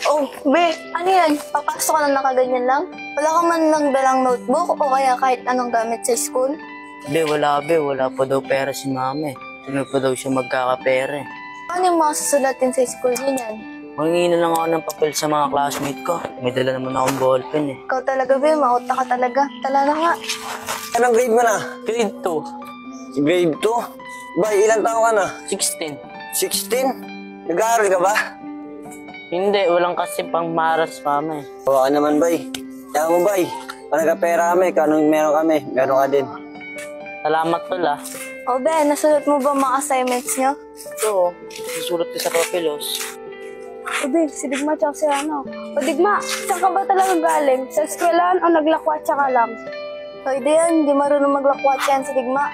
Oh, be, ano yan? Papasok ka na nakaganyan lang? Wala ka man lang dalang notebook o kaya kahit anong gamit sa school? Be. Wala pa daw pera si mama eh. Sino pa daw siya magkakapera eh. Ano yung mga susulatin sa school niyan? Mangingi na lang ako ng papel sa mga classmate ko. May dala naman akong ballpen eh. Ikaw talaga, be, mauta ka talaga. Tala na nga. Anong grade mo na? Grade 2. Grade 2? Bay, ilang taon ka na? 16. 16? Nag-aaral ka ba? Hindi, walang kasi pang maras mama eh. Bawa ka naman, Bay. Kaya mo, Bay. Kung nagkapera kami, kanong meron kami, meron ka din. Salamat tol ah. O, be, nasulat mo ba mga assignments niyo? Oo, susulat ko sa papilos. O, be, si Digma tsaka si ano. O, Digma, saan ka ba talaga galing? Sa eskwelahan o naglakwatsa ka lang? O, hindi marunong maglakwatsa yan si Digma.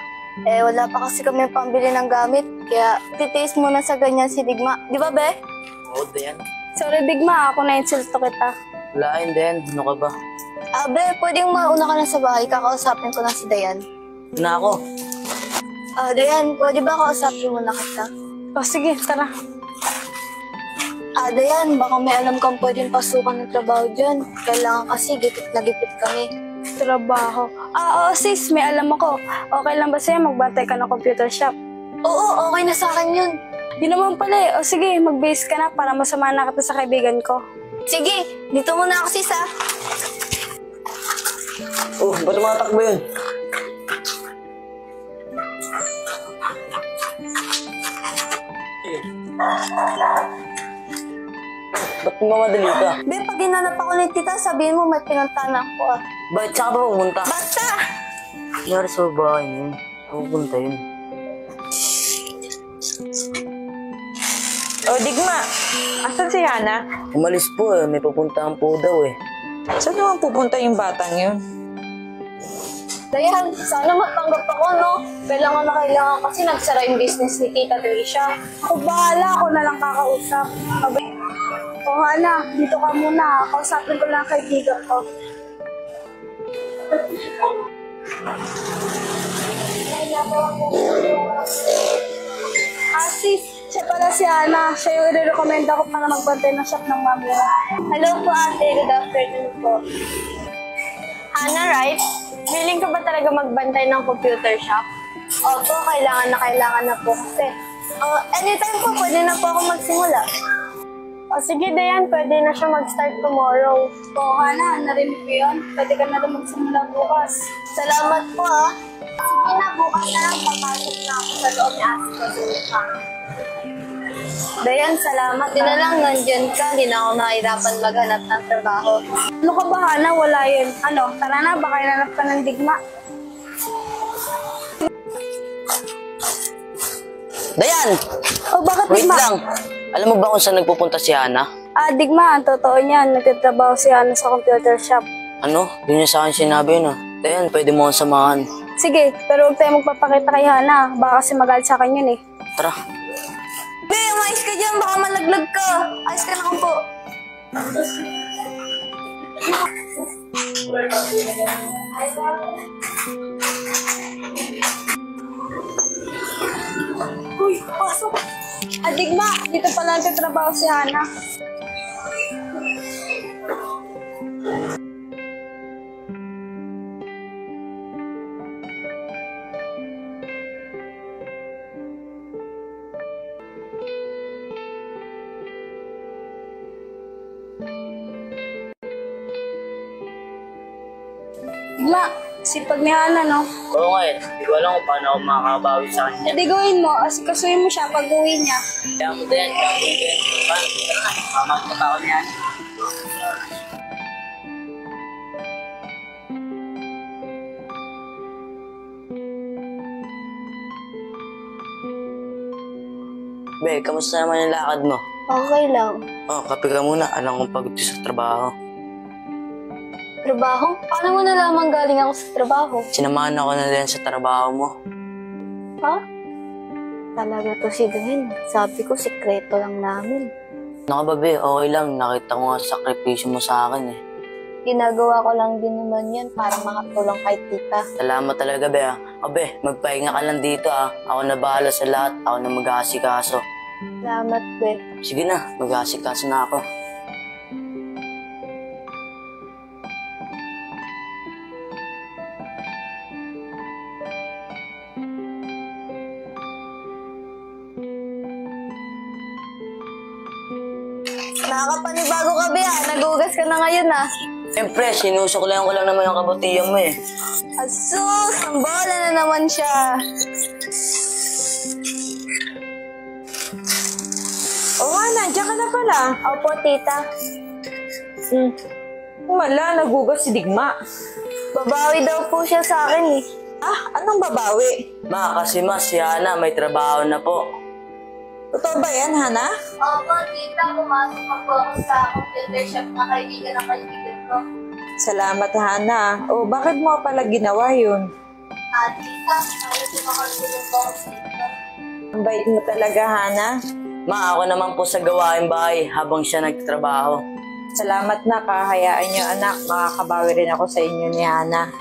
Eh, wala pa kasi kami pambili ng gamit. Kaya, titiis muna sa ganyan si Digma. Di ba, be? Oo, Dayan. Sorry, Digma. Ako na-insulto kita. Wala yun, Dayan. Ano ka ba? Be, pwedeng mauna ka na sa bahay. Kakausapin ko na si Dayan. Na ako. Dayan, pwede ba kausapin mo na kita? O, sige, tara. Dayan, baka may alam kang pwedeng pasukan ng trabaho dyan. Kailangan kasi gipit na gipit kami. Trabaho? Oo, sis, may alam ako. Okay lang ba sa'yo magbantay ka ng computer shop? Oo, okay na sa akin yun. Di naman pala eh. O sige, mag-base ka na para masama na kita sa kaibigan ko. Sige, dito muna ako sis ha. Oh, ba't tumatakbo yun? Ba't mamadali ka? Be, pag hinanap ako ni tita, sabihin mo may pinuntahan ako ah. Bakit saan ka ba pumunta? Basta! Nangyari sa bahay niyo. Saan pupunta yun? O, Digma, asan si Hana? Umalis po eh. May pupuntahan po daw eh. Saan naman pupunta yung batang yun? Dayan, sana matanggap ako, no? Kailangan na kailangan kasi nagsara yung business ni Tita Tricia. Ako bahala, ako na lang kakausap. O Hana, dito ka muna. Kausapin ko lang kaibigan ko. Sis, siya pala si Hana. Siya yung i-recommenda ko para magbantay ng shop ng mami. Hello po ate, good afternoon po. Hana, right? Willing ka ba talaga magbantay ng computer shop? Opo, kailangan na po kasi. Anytime po, pwede na po ako magsimula. O sige, Dayan, pwede na siya mag-start tomorrow. O Hana, narinig ko yun. Pwede ka na rin magsimula bukas. Salamat po ah. Sige na, bukas na lang papasok na ako sa loob ni Ate Kazuka. Dayan, salamat. Di na lang nandyan ka, hindi na ako nahihirapan maghanap ng trabaho. Ano ka ba, Hana? Wala yun. Ano, tara na, baka hinanap ka ng Digma. Dayan! O bakit Wait Digma? lang. Alam mo ba kung saan nagpupunta si Hana? Digma, ang totoo niyan. Nagtitrabaho si Hana sa computer shop. Ano? Di niya sa akin sinabi yun ah. Dayan, pwede mo akong samahan. Sige, pero huwag tayo magpapakita kay Hana. Baka kasi magalit sa akin yun eh. Tara. Be, umayos ka dyan. Baka malaglag ka. Ayos ka lang po. Uy, pasok. Digma, dito pala nagtatrabaho si Hana. Digma, sipag ni Hana, no? Oo nga eh. Hindi ko alam kung paano ako makakabawi sa kanya. Hindi gawin mo, asikasuhin mo siya pag uwi niya. Kaya mo Dayan, kaya mo Dayan. Tara na, mamagpata ko niyan. Be, kamusta naman yung lakad mo? Okay lang. Oh, kape ka muna. Alam kong pagod ka sa trabaho. Trabaho? Paano mo nalaman galing ako sa trabaho? Sinamahan ako na din sa trabaho mo. Ha? Talaga to si Dayan. Sabi ko, sikreto lang namin. Ano ka ba, Be? Okay lang. Nakita ko nga sa sakripisyo mo sa akin eh. Ginagawa ko lang din naman yan para makatulong kay tita. Salamat talaga, be, ah. Abe, magpahinga ka lang dito, ah. Ako na bahala sa lahat. Ako na mag-aasikaso. Salamat, be. Sige na, mag-aasikaso na ako. Nakakapanibago ka, be, ah. Nagugas ka na ngayon, ah. Siyempre, sinusuklayan ko lang naman yung kabutihan mo, eh. Asus! Ang bola na naman siya. Oh, Hana, diyan ka na pala. Opo, tita. Wala, nagugas si Digma. Babawi daw po siya sa akin, eh. Ah, anong babawi? Ma, kasi ma, si Hana may trabaho na po. Totoo ba yan, Hana? Opo, tita. Pumasok na po ako sa computer shop na kaibigan ng kaibigan ko. Salamat, Hana. Oh, bakit mo pala ginawa yun? Tita, ayaw ko makatulong po ako sa inyo. Ang bait mo talaga, Hana. Ma, ako naman po sa gawain bahay habang siya nagtatrabaho. Salamat na, kahayaan niyo, anak. Makakabawi rin ako sa inyo ni Hana.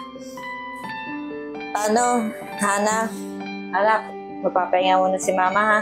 Ano, Hana? Anak, mapapahinga muna si Mama, ha?